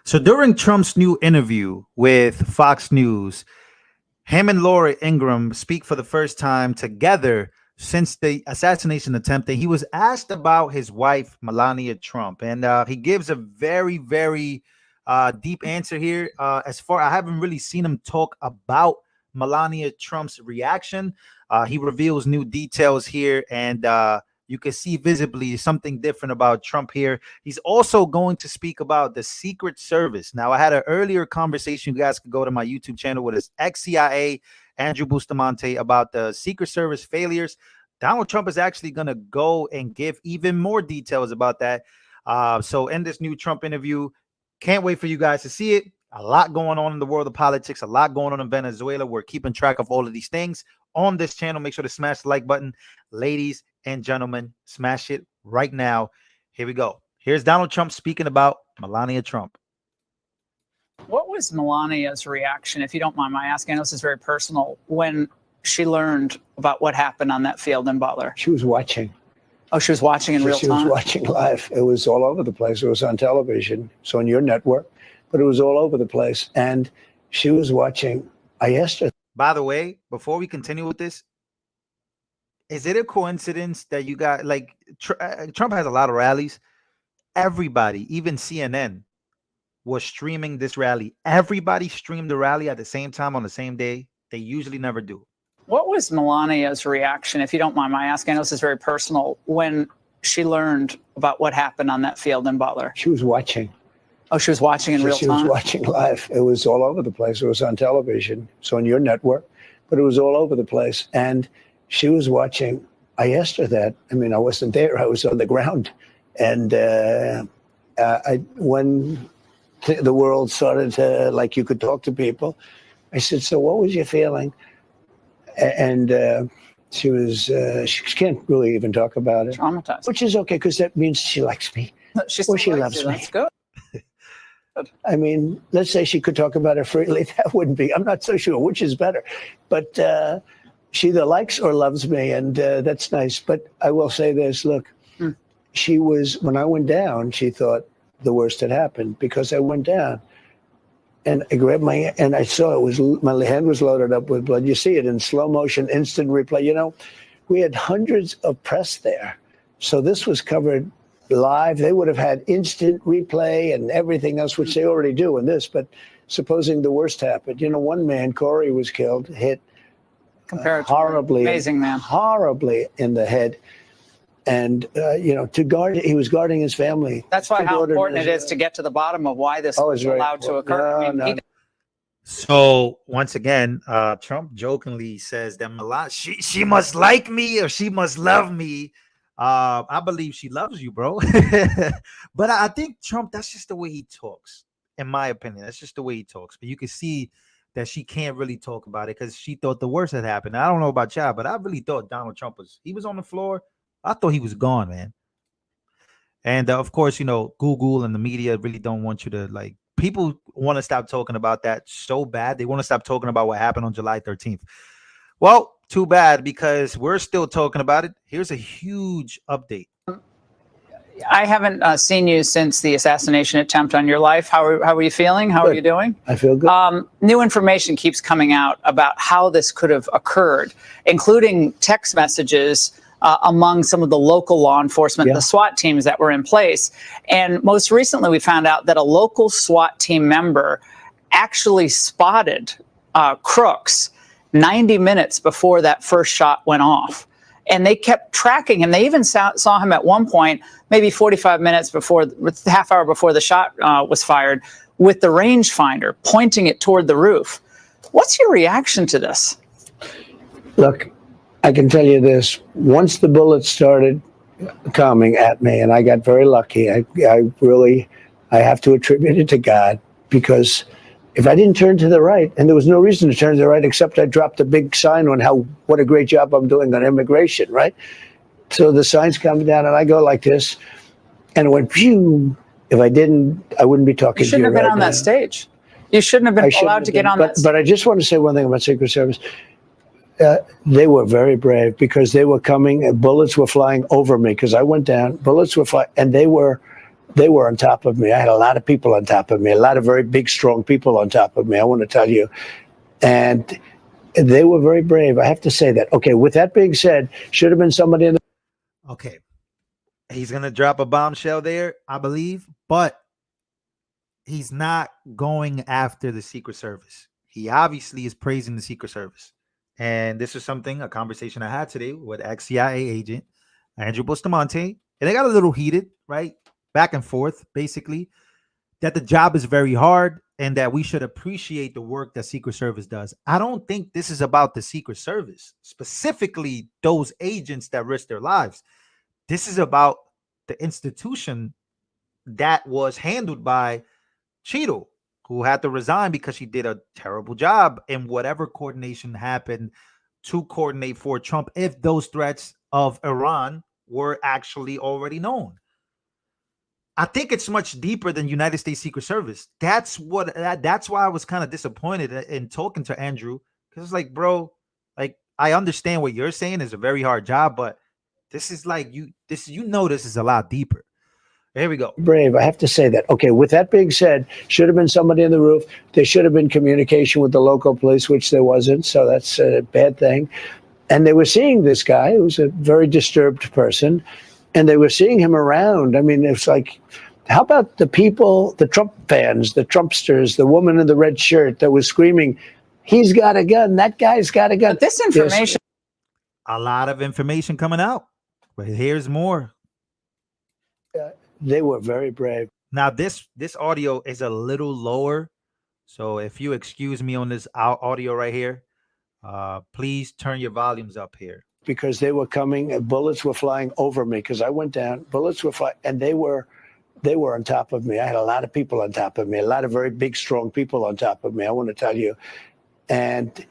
So during Trump's new interview with Fox News, him and Laura Ingraham speak for the first time together since the assassination attempt. And he was asked about his wife, Melania Trump. And he gives a very, very deep answer here. I haven't really seen him talk about Melania Trump's reaction. He reveals new details here, and you can see visibly something different about Trump here. He's also going to speak about the Secret Service. Now, I had an earlier conversation. You guys could go to my YouTube channel with his ex-CIA, Andrew Bustamante, about the Secret Service failures. Donald Trump is actually going to go and give even more details about that. So in this new Trump interview, can't wait for you guys to see it. A lot going on in the world of politics, a lot going on in Venezuela. We're keeping track of all of these things on this channel. Make sure to smash the like button. Ladies and gentlemen, smash it right now. Here we go. Here's Donald Trump speaking about Melania Trump. What was Melania's reaction, if you don't mind my asking? I know this is very personal, when she learned about what happened on that field in Butler? She was watching. Oh, she was watching in real time? She was watching live. It was all over the place. It was on television. It's on your network. But it was all over the place. And she was watching. I asked her. By the way, before we continue with this, is it a coincidence that you got, like, Trump has a lot of rallies. Everybody, even CNN, was streaming this rally. Everybody streamed the rally at the same time on the same day. They usually never do. What was Melania's reaction, if you don't mind my asking? I know this is very personal, when she learned about what happened on that field in Butler? She was watching. Oh, she was watching in real time? She was watching live. It was all over the place. It was on television. It's on your network. But it was all over the place. And she was watching. I asked her that. I mean, I wasn't there. I was on the ground. And when the world started to, like, you could talk to people, I said, so what was your feeling? And she can't really even talk about it. Traumatized. Which is okay, because that means she likes me. She loves me. That's good. I mean, let's say she could talk about it freely. That wouldn't be, I'm not so sure which is better. But she either likes or loves me, and that's nice. But I will say this, look, she was, when I went down, she thought the worst had happened, because I went down. And I grabbed and I saw my hand was loaded up with blood. You see it in slow motion, instant replay. You know, we had hundreds of press there. So this was covered live. They would have had instant replay and everything else, which they already do in this. But supposing the worst happened, you know, one man, Corey, was killed, hit horribly, amazing man, horribly in the head. And, you know, he was guarding his family. That's why how important it is to get to the bottom of why this was allowed to occur. So once again, Trump jokingly says that Melania, she must like me or she must love me. I believe she loves you, bro. But I think Trump, that's just the way he talks, in my opinion. That's just the way he talks. But you can see that she can't really talk about it because she thought the worst had happened. I don't know about y'all, but I really thought Donald Trump was on the floor. I thought he was gone, man. And of course, you know, Google and the media really don't want you to, like, people want to stop talking about that so bad. They want to stop talking about what happened on July 13th. Well, too bad, because we're still talking about it. Here's a huge update. I haven't seen you since the assassination attempt on your life. How are you feeling? How are you doing? I feel good. New information keeps coming out about how this could have occurred, including text messages among some of the local law enforcement, the SWAT teams that were in place. And most recently, we found out that a local SWAT team member actually spotted crooks 90 minutes before that first shot went off. And they kept tracking him. They even saw him at one point, maybe 45 minutes before, half hour before the shot was fired, with the rangefinder pointing it toward the roof. What's your reaction to this? Look, I can tell you this. Once the bullets started coming at me, and I got very lucky, I have to attribute it to God, because if I didn't turn to the right, and there was no reason to turn to the right except I dropped a big sign on what a great job I'm doing on immigration, right? So the sign's coming down, and I go like this, and it went phew. If I didn't, I wouldn't be talking to you. You shouldn't have been on that stage. You shouldn't have been allowed to get on that stage. But I just want to say one thing about Secret Service. They were very brave, because they were coming and bullets were flying over me, because I went down, bullets were flying, and they were they were on top of me. I had a lot of people on top of me, a lot of very big, strong people on top of me, I want to tell you. And they were very brave. I have to say that. Okay, with that being said, should have been somebody in the... Okay. He's going to drop a bombshell there, I believe, but he's not going after the Secret Service. He obviously is praising the Secret Service. And this is a conversation I had today with ex-CIA agent Andrew Bustamante. And they got a little heated, right? Back and forth, basically, that the job is very hard and that we should appreciate the work that Secret Service does. I don't think this is about the Secret Service, specifically those agents that risk their lives. This is about the institution that was handled by Cheeto, who had to resign because she did a terrible job in whatever coordination happened to coordinate for Trump if those threats of Iran were actually already known. I think it's much deeper than United States Secret Service. That's why I was kind of disappointed in talking to Andrew, because it's like, bro, like, I understand what you're saying is a very hard job, but this is like this is a lot deeper. Here we go. Brave. I have to say that. Okay, with that being said, should have been somebody on the roof. There should have been communication with the local police, which there wasn't. So that's a bad thing. And they were seeing this guy who was a very disturbed person, and they were seeing him around. I mean, it's like, how about the people, the Trump fans, the Trumpsters, the woman in the red shirt that was screaming, he's got a gun, that guy's got a gun. But this information. A lot of information coming out, but here's more. They were very brave. Now, this audio is a little lower, so if you excuse me on this audio right here, please turn your volumes up here. Because they were coming, bullets were flying over me because I went down, bullets were flying, and they were on top of me. I had a lot of people on top of me, a lot of very big, strong people on top of me, I want to tell you. And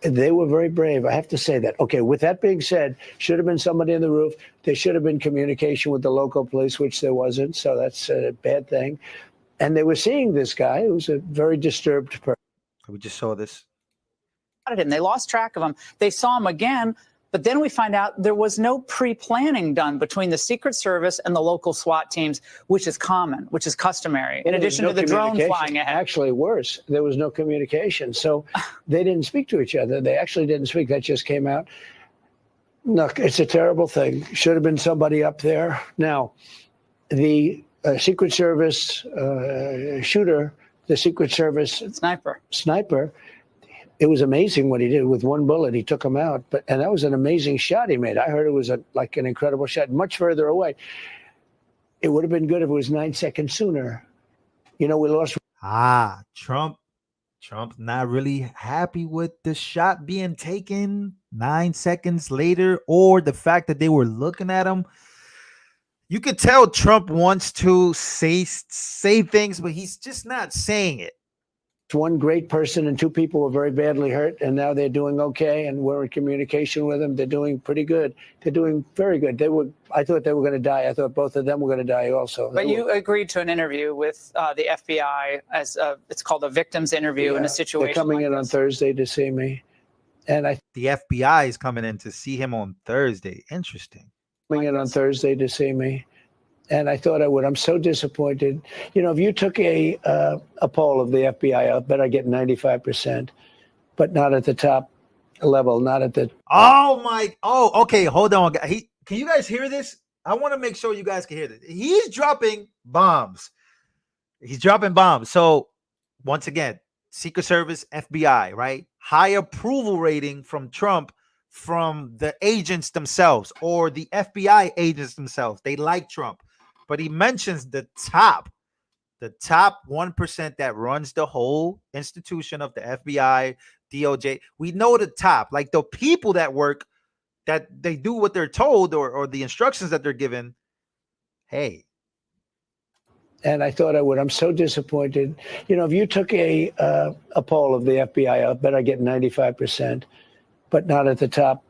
they were very brave. I have to say that. Okay, with that being said, should have been somebody on the roof. There should have been communication with the local police, which there wasn't. So that's a bad thing. And they were seeing this guy who was a very disturbed person. We just saw this. And they lost track of him. They saw him again, but then we find out there was no pre-planning done between the Secret Service and the local SWAT teams, which is common, which is customary, in addition to the drone flying ahead. Actually, worse, there was no communication. So they didn't speak to each other. They actually didn't speak. That just came out. Look, it's a terrible thing. Should have been somebody up there. Now, the Secret Service shooter, the Secret Service sniper, it was amazing what he did with one bullet. He took him out, and that was an amazing shot he made. I heard it was like an incredible shot, much further away. It would have been good if it was 9 seconds sooner. You know, we lost. Trump not really happy with the shot being taken 9 seconds later, or the fact that they were looking at him. You could tell Trump wants to say things, but he's just not saying it. One great person and two people were very badly hurt, and now they're doing okay, and we're in communication with them. They're doing pretty good. They're doing very good. I thought they were going to die. I thought both of them were going to die also. But you agreed to an interview with the FBI as it's called a victim's interview in a situation. They're coming in on Thursday to see me, and the FBI is coming in to see him on Thursday. Interesting. Coming in on Thursday to see me. And I thought I would. I'm so disappointed. You know, if you took a poll of the FBI, I bet I get 95%, but not at the top level, not at the. Okay. Hold on. Can you guys hear this? I want to make sure you guys can hear this. He's dropping bombs. So once again, Secret Service, FBI, right? High approval rating from Trump, from the agents themselves or the FBI agents themselves. They like Trump. But he mentions the top 1% that runs the whole institution of the FBI, DOJ. We know the top, like the people that work, that they do what they're told or the instructions that they're given. Hey. And I thought I would. I'm so disappointed. You know, if you took a poll of the FBI, I bet I get 95%, but not at the top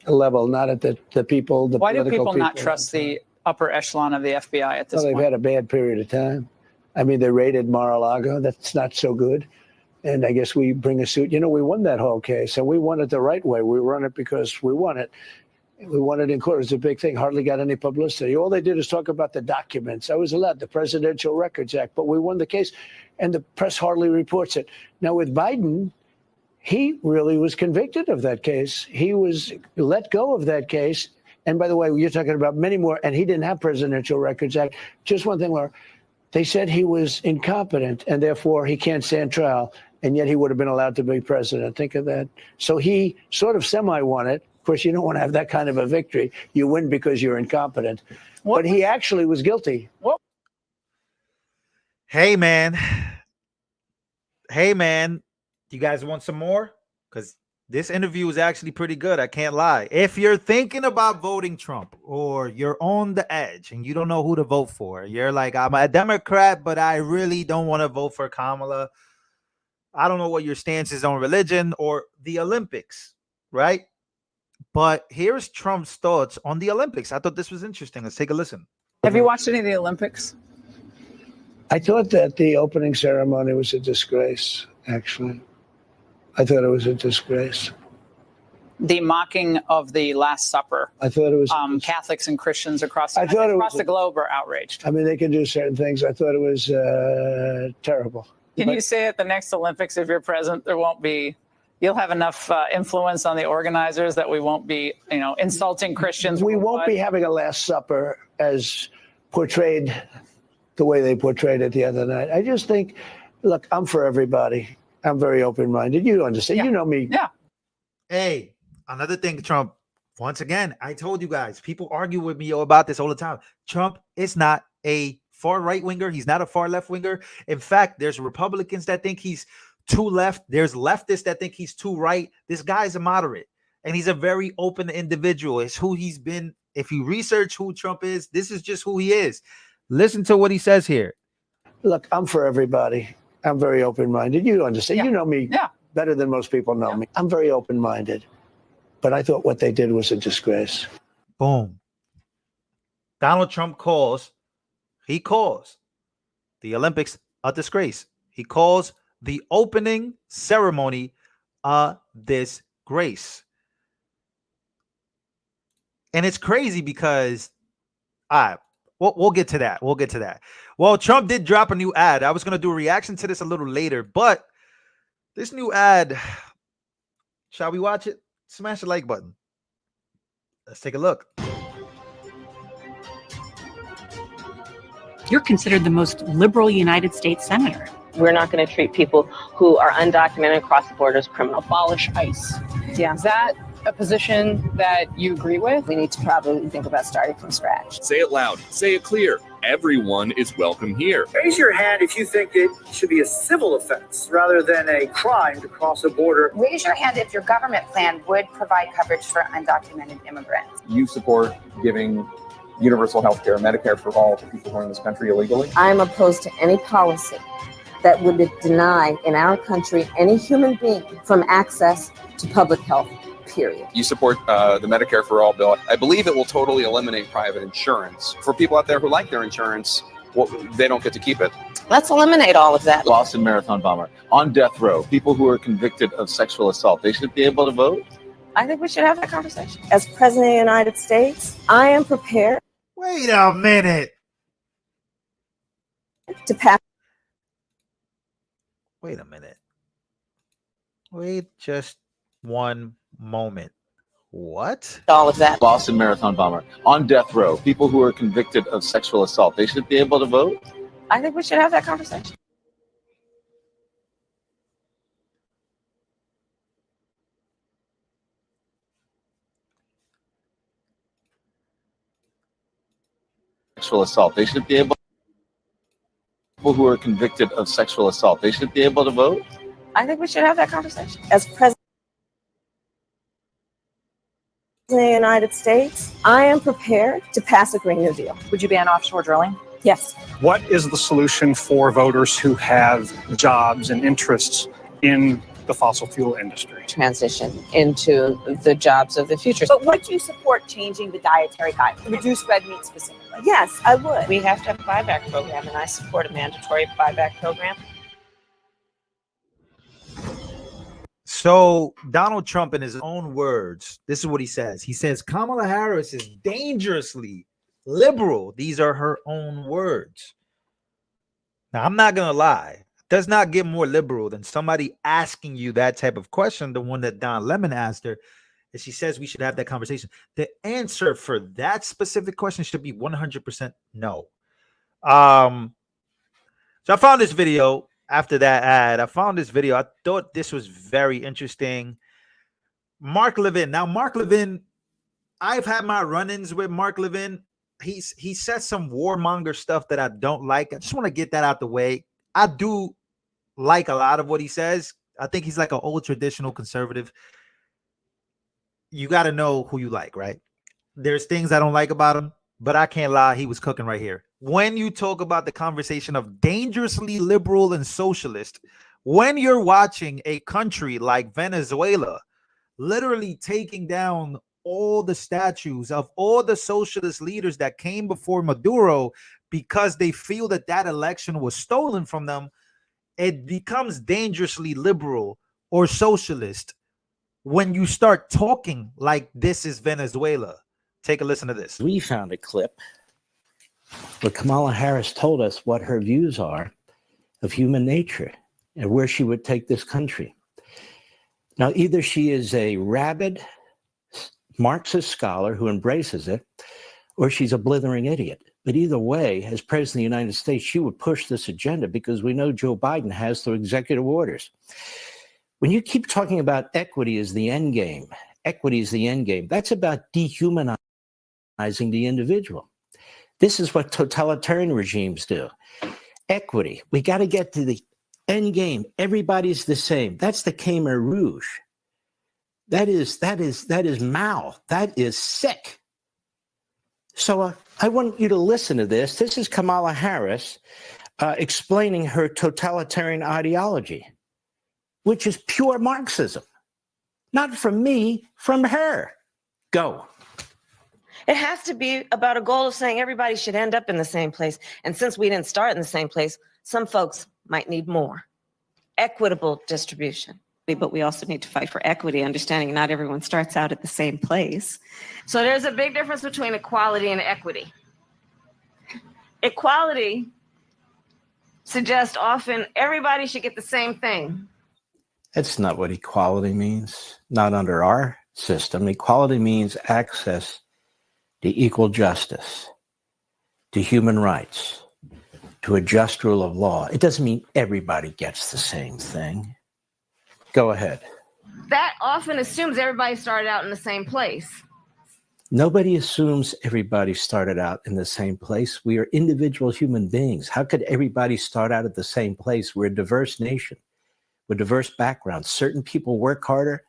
level, not at the people. Why do people not trust the upper echelon of the FBI at this point? They've had a bad period of time. I mean, they raided Mar-a-Lago. That's not so good. And I guess we bring a suit. You know, we won that whole case, and we won it the right way. We won it because we won it. We won it in court. It was a big thing. Hardly got any publicity. All they did is talk about the documents. I was allowed the Presidential Records Act, but we won the case, and the press hardly reports it. Now with Biden, he really was convicted of that case. He was let go of that case. And by the way, you're talking about many more, and he didn't have Presidential Records Act. Just one thing, Laura. They said he was incompetent, and therefore he can't stand trial, and yet he would have been allowed to be president. Think of that. So he sort of semi-won it. Of course, you don't want to have that kind of a victory. You win because you're incompetent. But he actually was guilty. Hey, man. Hey, man. You guys want some more? Because this interview is actually pretty good. I can't lie. If you're thinking about voting Trump, or you're on the edge and you don't know who to vote for, you're like, I'm a Democrat, but I really don't want to vote for Kamala. I don't know what your stance is on religion or the Olympics, right? But here's Trump's thoughts on the Olympics. I thought this was interesting. Let's take a listen. Have you watched any of the Olympics? I thought that the opening ceremony was a disgrace, actually. I thought it was a disgrace. The mocking of the Last Supper. I thought it was Catholics and Christians across I thought it across was the globe are outraged. I mean, they can do certain things. I thought it was terrible. Can you say at the next Olympics, if you're present, there won't be, you'll have enough influence on the organizers that we won't be, insulting Christians? We won't be having a Last Supper as portrayed the way they portrayed it the other night. I just think, look, I'm for everybody. I'm very open-minded. You understand. Yeah. You know me. Yeah. Hey, another thing, Trump, once again, I told you guys, people argue with me about this all the time. Trump is not a far right winger. He's not a far left winger. In fact, there's Republicans that think he's too left. There's leftists that think he's too right. This guy's a moderate, and he's a very open individual. It's who he's been. If you research who Trump is, this is just who he is. Listen to what he says here. Look, I'm for everybody. I'm very open-minded. You understand. Yeah. You know me better than most people know me. I'm very open-minded. But I thought what they did was a disgrace. Boom. Donald Trump calls the Olympics a disgrace. He calls the opening ceremony a disgrace. And it's crazy because we'll get to that. We'll get to that. Well, Trump did drop a new ad. I was going to do a reaction to this a little later, but this new ad, shall we watch it? Smash the like button. Let's take a look. You're considered the most liberal United States senator. We're not going to treat people who are undocumented across the border as criminals. Abolish ICE. Yeah. Is that a position that you agree with? We need to probably think about starting from scratch. Say it loud. Say it clear. Everyone is welcome here. Raise your hand if you think it should be a civil offense rather than a crime to cross a border. Raise your hand if your government plan would provide coverage for undocumented immigrants. You support giving universal health care, Medicare for all to people who are in this country illegally? I'm opposed to any policy that would deny in our country any human being from access to public health, period. You support the Medicare for all bill. I believe it will totally eliminate private insurance. For people out there who like their insurance, they don't get to keep it. Let's eliminate all of that. Boston Marathon bomber on death row, people who are convicted of sexual assault, they should be able to vote? I think we should have that conversation. As President of the United States, I am prepared. Wait a minute. To pass. Wait a minute. Wait just one moment. What? All of that. Boston Marathon bomber on death row, people who are convicted of sexual assault, they should be able to vote? I think we should have that conversation. Sexual assault, they should be able. People who are convicted of sexual assault, they should be able to vote? I think we should have that conversation. As President of the United States, I am prepared to pass a Green New Deal. Would you ban offshore drilling? Yes. What is the solution for voters who have jobs and interests in the fossil fuel industry? Transition into the jobs of the future. But would you support changing the dietary guidelines, reduce red meat specifically? Yes, I would. We have to have a buyback program, and I support a mandatory buyback program. So Donald Trump, in his own words, this is what he says. He says Kamala Harris is dangerously liberal. These are her own words. Now, I'm not going to lie. It does not get more liberal than somebody asking you that type of question, the one that Don Lemon asked her. And she says we should have that conversation. The answer for that specific question should be 100% no. So I found this video after that ad. I found this video. I thought this was very interesting. Mark Levin. Now, Mark Levin, I've had my run-ins with Mark Levin. He says some warmonger stuff that I don't like. I just want to get that out the way. I do like a lot of what he says. I think he's like an old traditional conservative. You got to know who you like, right? There's things I don't like about him, but I can't lie. He was cooking right here. When you talk about the conversation of dangerously liberal and socialist, when you're watching a country like Venezuela literally taking down all the statues of all the socialist leaders that came before Maduro because they feel that that election was stolen from them, it becomes dangerously liberal or socialist when you start talking like this is Venezuela. Take a listen to this. We found a clip where Kamala Harris told us what her views are of human nature and where she would take this country. Now, either she is a rabid Marxist scholar who embraces it, or she's a blithering idiot. But either way, as president of the United States, she would push this agenda because we know Joe Biden has through executive orders. When you keep talking about equity as the end game, equity is the end game, that's about dehumanizing the individual. This is what totalitarian regimes do. Equity, we got to get to the end game. Everybody's the same. That's the Khmer Rouge. That is Mao. That is sick. So I want you to listen to this. This is Kamala Harris explaining her totalitarian ideology, which is pure Marxism. Not from me, from her. Go. It has to be about a goal of saying everybody should end up in the same place. And since we didn't start in the same place, some folks might need more. Equitable distribution. But we also need to fight for equity, understanding not everyone starts out at the same place. So there's a big difference between equality and equity. Equality suggests often everybody should get the same thing. That's not what equality means, not under our system. Equality means access to equal justice, to human rights, to a just rule of law. It doesn't mean everybody gets the same thing. Go ahead. That often assumes everybody started out in the same place. Nobody assumes everybody started out in the same place. We are individual human beings. How could everybody start out at the same place? We're a diverse nation with diverse backgrounds. Certain people work harder.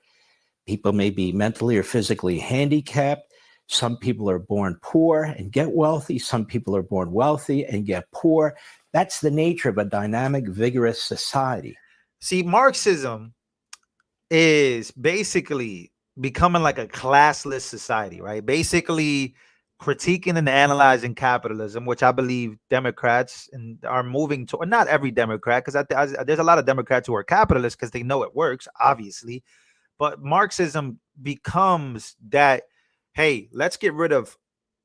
People may be mentally or physically handicapped. Some people are born poor and get wealthy. Some people are born wealthy and get poor. That's the nature of a dynamic, vigorous society. See, Marxism is basically becoming like a classless society, right? Basically critiquing and analyzing capitalism, which I believe Democrats are moving to. Not every Democrat, because there's a lot of Democrats who are capitalists because they know it works, obviously. But Marxism becomes that, hey, let's get rid of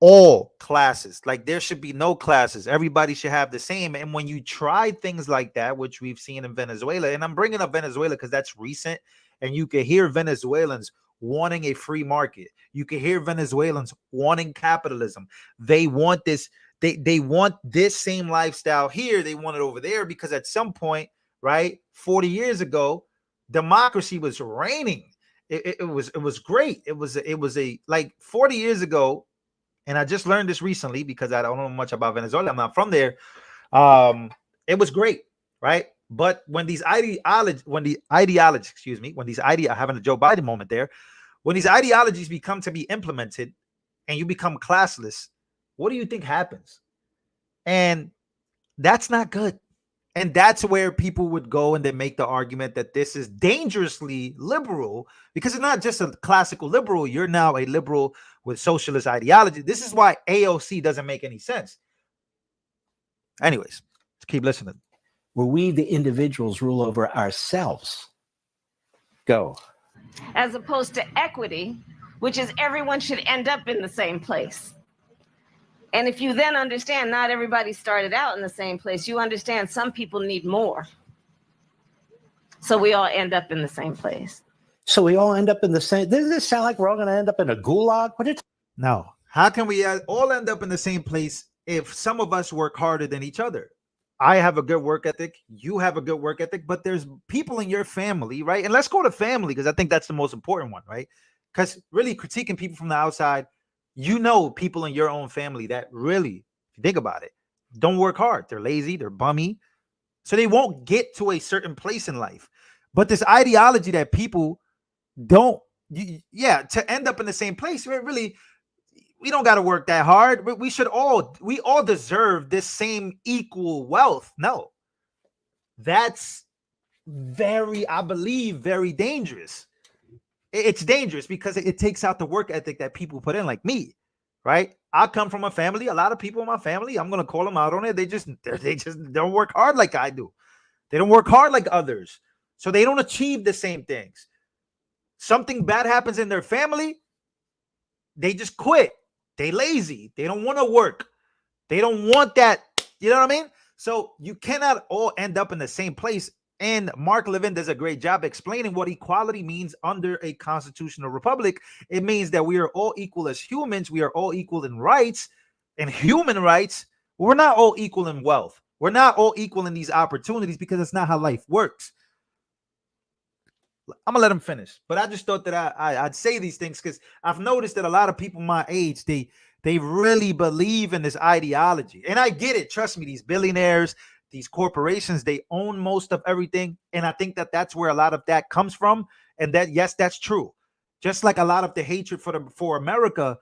all classes. Like there should be no classes. Everybody should have the same. And when you try things like that, which we've seen in Venezuela, and I'm bringing up Venezuela because that's recent, and you can hear Venezuelans wanting a free market. You can hear Venezuelans wanting capitalism. They want this. They want this same lifestyle here. They want it over there because at some point, right, 40 years ago, democracy was reigning. It was great. It was a like 40 years ago, and I just learned this recently because I don't know much about Venezuela. I'm not from there. It was great, right? But when these ideologies, having a Joe Biden moment there, when these ideologies become to be implemented and you become classless, what do you think happens? And that's not good. And that's where people would go and they make the argument that this is dangerously liberal because it's not just a classical liberal. You're now a liberal with socialist ideology. This is why AOC doesn't make any sense. Anyways, let's keep listening. Where we, the individuals, rule over ourselves. Go. As opposed to equity, which is everyone should end up in the same place. And if you then understand not everybody started out in the same place, you understand some people need more. So we all end up in the same place. So we all end up in the same. Doesn't this sound like we're all going to end up in a gulag? No. How can we all end up in the same place if some of us work harder than each other? I have a good work ethic. You have a good work ethic, but there's people in your family, right? And let's go to family because I think that's the most important one, right? Because really critiquing people from the outside, you know, people in your own family that really, if you think about it, don't work hard. They're lazy, they're bummy. So they won't get to a certain place in life. But this ideology that people don't, to end up in the same place, really, we don't got to work that hard. We all deserve this same equal wealth. No, that's I believe, very dangerous. It's dangerous because it takes out the work ethic that people put in, like me, right? I come from a family. A lot of people in my family, I'm going to call them out on it. They just don't work hard like I do. They don't work hard like others. So they don't achieve the same things. Something bad happens in their family, they just quit. They lazy. They don't want to work. They don't want that. You know what I mean? So you cannot all end up in the same place. And Mark Levin does a great job explaining what equality means under a constitutional republic. It means that we are all equal as humans. We are all equal in rights and human rights. We're not all equal in wealth. We're not all equal in these opportunities because it's not how life works. I'm gonna let him finish, but I just thought that I'd say these things because I've noticed that a lot of people my age, they really believe in this ideology. And I get it. Trust me, these billionaires, these corporations, they own most of everything. And I think that that's where a lot of that comes from. And that, yes, that's true. Just like a lot of the hatred for America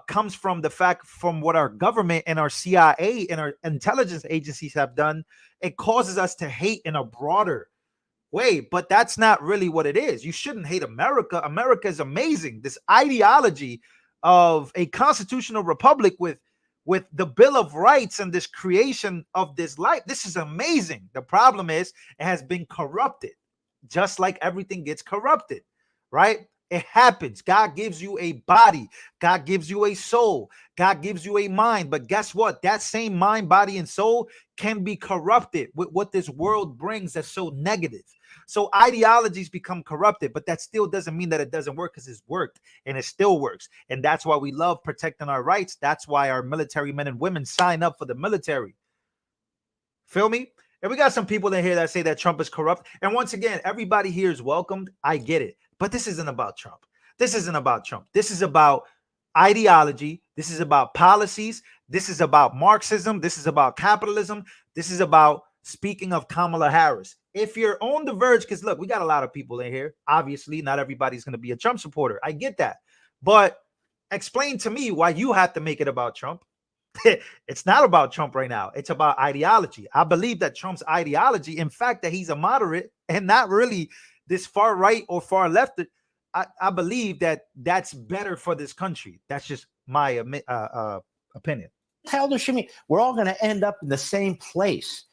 comes from the fact from what our government and our CIA and our intelligence agencies have done. It causes us to hate in a broader way, but that's not really what it is. You shouldn't hate America. America is amazing. This ideology of a constitutional republic with the Bill of Rights and this creation of this life, this is amazing. The problem is it has been corrupted, just like everything gets corrupted, right? It happens. God gives you a body. God gives you a soul. God gives you a mind. But guess what? That same mind, body, and soul can be corrupted with what this world brings that's so negative. So ideologies become corrupted, but that still doesn't mean that it doesn't work, because it's worked and it still works. And that's why we love protecting our rights. That's why our military men and women sign up for the military. Feel me? And we got some people in here that say that Trump is corrupt. And once again, everybody here is welcomed. I get it. But this isn't about Trump. This isn't about Trump. This is about ideology. This is about policies. This is about Marxism. This is about capitalism. This is about, speaking of Kamala Harris, if you're on the verge, because look, we got a lot of people in here. Obviously, not everybody's going to be a Trump supporter. I get that. But explain to me why you have to make it about Trump. It's not about Trump right now. It's about ideology. I believe that Trump's ideology, in fact, that he's a moderate and not really this far right or far left, I believe that that's better for this country. That's just my opinion. Tell the shimmy, we're all going to end up in the same place.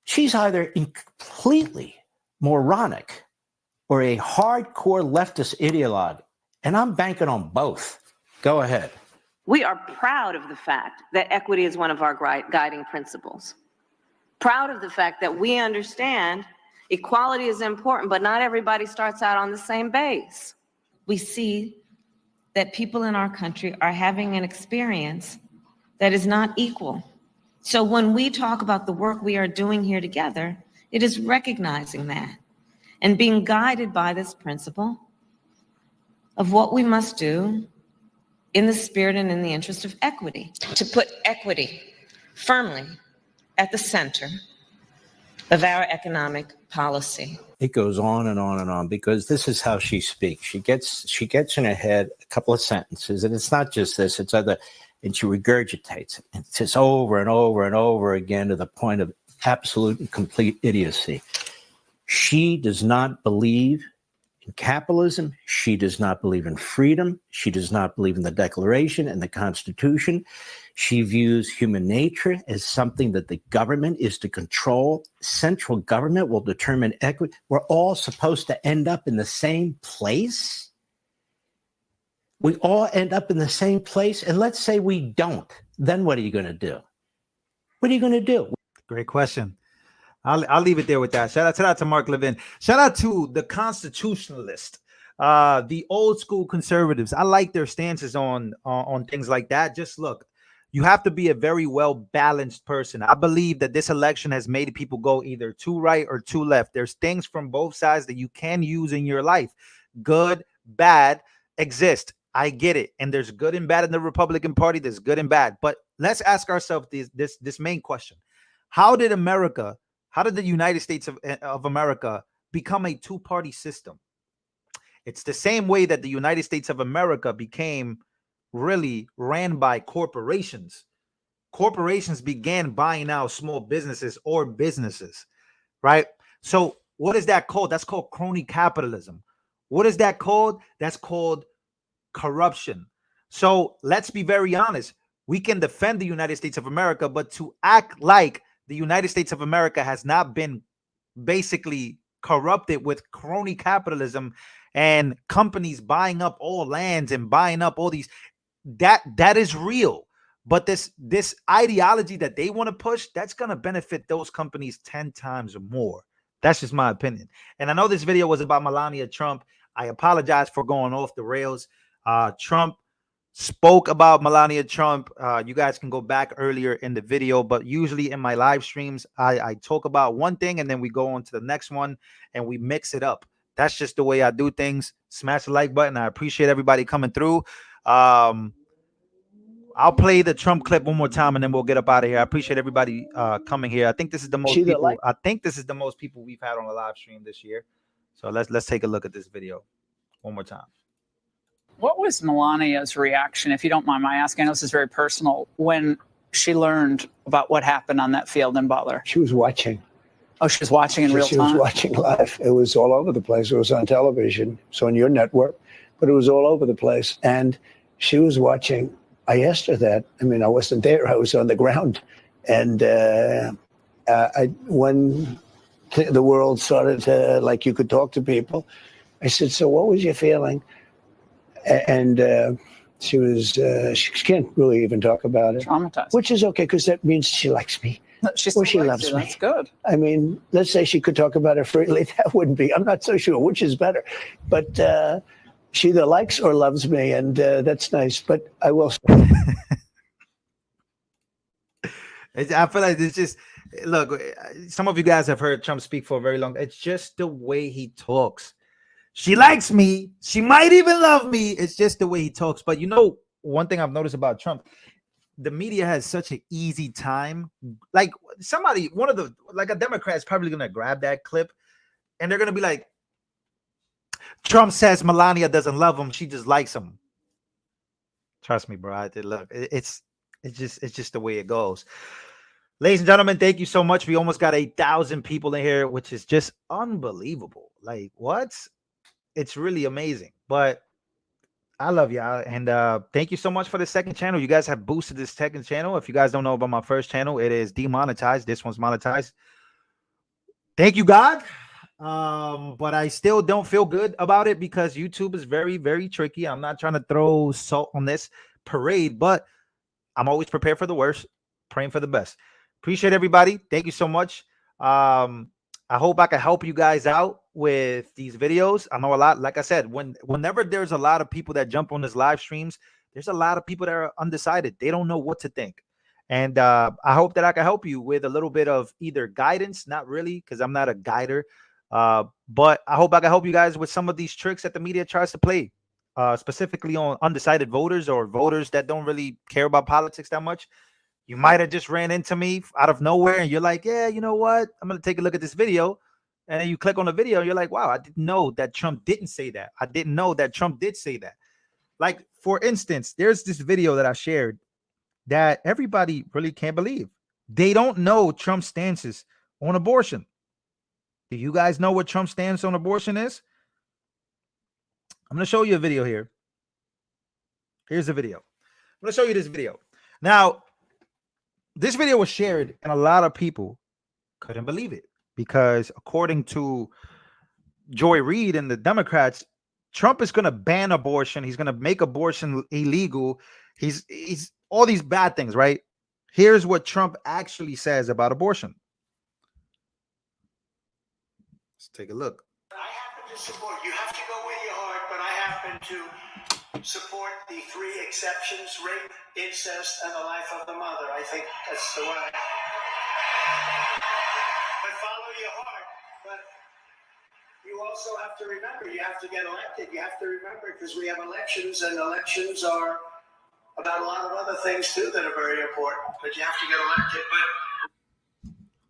She's either completely moronic or a hardcore leftist ideologue, and I'm banking on both. Go ahead. We are proud of the fact that equity is one of our guiding principles. Proud of the fact that we understand equality is important, but not everybody starts out on the same base. We see that people in our country are having an experience that is not equal. So when we talk about the work we are doing here together, it is recognizing that and being guided by this principle of what we must do in the spirit and in the interest of equity, to put equity firmly at the center of our economic policy. It goes on and on and on, because this is how she speaks. She gets in her head a couple of sentences, and it's not just this, it's other, and she regurgitates it. And it's just over and over and over again to the point of absolute and complete idiocy. She does not believe in capitalism. She does not believe in freedom. She does not believe in the Declaration and the Constitution. She views human nature as something that the government is to control. Central government will determine equity. We're all supposed to end up in the same place. We all end up in the same place. And let's say we don't. Then what are you going to do? What are you going to do? Great question. I'll leave it there with that. Shout out to Mark Levin. Shout out to the constitutionalist, the old school conservatives. I like their stances on things like that. Just look, you have to be a very well balanced person. I believe that this election has made people go either too right or too left. There's things from both sides that you can use in your life. Good, bad exist. I get it. And there's good and bad in the Republican Party. There's good and bad. But let's ask ourselves this main question. How did the United States of America become a two-party system? It's the same way that the United States of America became really ran by corporations. Corporations began buying out small businesses or businesses, right? So what is that called? That's called crony capitalism. What is that called? That's called corruption. So let's be very honest. We can defend the United States of America, but to act like the United States of America has not been basically corrupted with crony capitalism and companies buying up all lands and buying up all these, that is real. But this ideology that they want to push, that's going to benefit those companies 10 times more. That's just my opinion. And I know this video was about Melania Trump. I apologize for going off the rails. Trump spoke about Melania Trump. You guys can go back earlier in the video, but usually in my live streams, I talk about one thing and then we go on to the next one and we mix it up. That's just the way I do things. Smash the like button. I appreciate everybody coming through. I'll play the Trump clip one more time and then we'll get up out of here. I appreciate everybody coming here. I think this is the most people. I think this is the most people we've had on a live stream this year. So let's take a look at this video one more time. What was Melania's reaction, if you don't mind my asking? I know this is very personal, when she learned about what happened on that field in Butler? She was watching. Oh, she was watching in real time? She was watching live. It was all over the place. It was on television. It's on your network, but it was all over the place. And she was watching. I asked her that. I mean, I wasn't there. I was on the ground. And when the world started to, like, you could talk to people, I said, so what was your feeling? And she can't really even talk about it. Traumatized. Which is okay, because that means she likes me. She loves me. That's good. I mean, let's say she could talk about it freely. That wouldn't be, I'm not so sure which is better. But she either likes or loves me, and that's nice. But I will say. I feel like it's just, look, some of you guys have heard Trump speak for a very long time. It's just the way he talks. She likes me. She might even love me. It's just the way he talks. But you know, one thing I've noticed about Trump, the media has such an easy time. Like a Democrat is probably going to grab that clip and they're going to be like, Trump says Melania doesn't love him. She just likes him. Trust me, bro. It's just the way it goes. Ladies and gentlemen, thank you so much. We almost got 8,000 people in here, which is just unbelievable. Like, what? It's really amazing. But I love y'all. And thank you so much for the second channel. You guys have boosted this second channel. If you guys don't know about my first channel, it is demonetized. This one's monetized. Thank you, God. But I still don't feel good about it because YouTube is very, very tricky. I'm not trying to throw salt on this parade, but I'm always prepared for the worst, praying for the best. Appreciate everybody. Thank you so much. I hope I can help you guys out with these videos. I know a lot, like I said, whenever there's a lot of people that jump on this live streams, there's a lot of people that are undecided. They don't know what to think. And I hope that I can help you with a little bit of either guidance, not really, because I'm not a guider, but I hope I can help you guys with some of these tricks that the media tries to play, specifically on undecided voters or voters that don't really care about politics that much. You might have just ran into me out of nowhere and you're like, yeah, you know what? I'm going to take a look at this video. And then you click on the video and you're like, wow, I didn't know that Trump didn't say that. I didn't know that Trump did say that. Like, for instance, there's this video that I shared that everybody really can't believe. They don't know Trump's stances on abortion. Do you guys know what Trump's stance on abortion is? I'm going to show you a video here. Here's a video. I'm going to show you this video. Now, this video was shared, and a lot of people couldn't believe it because, according to Joy Reid and the Democrats, Trump is going to ban abortion. He's going to make abortion illegal. He's all these bad things, right? Here's what Trump actually says about abortion. Let's take a look. I happen to support, you have to go with your heart, but I happen to support the 3 exceptions: rape, incest, and the life of the mother. I think that's the one. But follow your heart. But you also have to remember, you have to get elected. You have to remember, because we have elections, and elections are about a lot of other things too that are very important. But you have to get elected.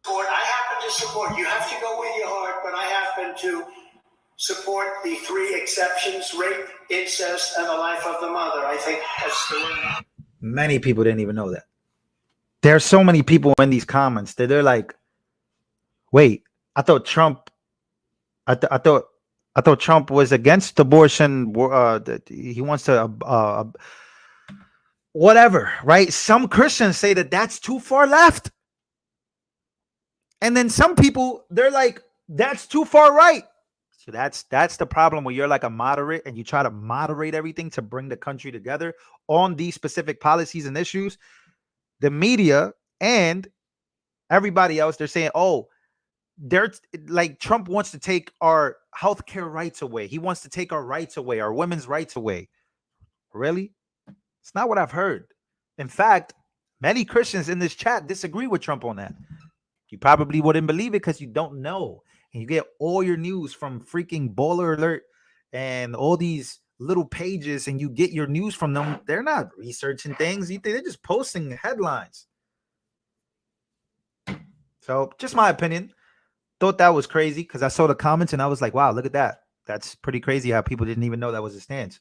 But I happen to support, you have to go with your heart, but I happen to support the 3 exceptions: rape, incest, and the life of the mother. I think that's the one. Many people didn't even know that. There's so many people in these comments that they're like, wait, I thought Trump Trump was against abortion. He wants to whatever, right? Some Christians say that that's too far left. And then some people, they're like, that's too far right. So that's the problem when you're like a moderate and you try to moderate everything to bring the country together on these specific policies and issues. The media and everybody else, they're saying, oh, they're like, Trump wants to take our healthcare rights away. He wants to take our rights away, our women's rights away. Really? It's not what I've heard. In fact, many Christians in this chat disagree with Trump on that. You probably wouldn't believe it because you don't know. And you get all your news from freaking Baller Alert and all these little pages, and you get your news from them. They're not researching things. They're just posting headlines. So just my opinion. Thought that was crazy because I saw the comments and I was like, wow, look at that. That's pretty crazy how people didn't even know that was a stance.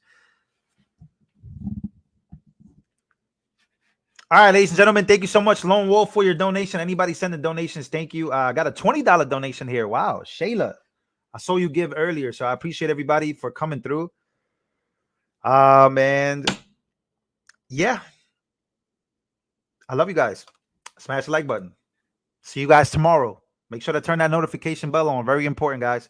All right, ladies and gentlemen, thank you so much, Lone Wolf, for your donation. Anybody sending donations, thank you. I got a $20 donation here. Wow, Shayla. I saw you give earlier, so I appreciate everybody for coming through. And yeah, I love you guys. Smash the like button. See you guys tomorrow. Make sure to turn that notification bell on. Very important, guys.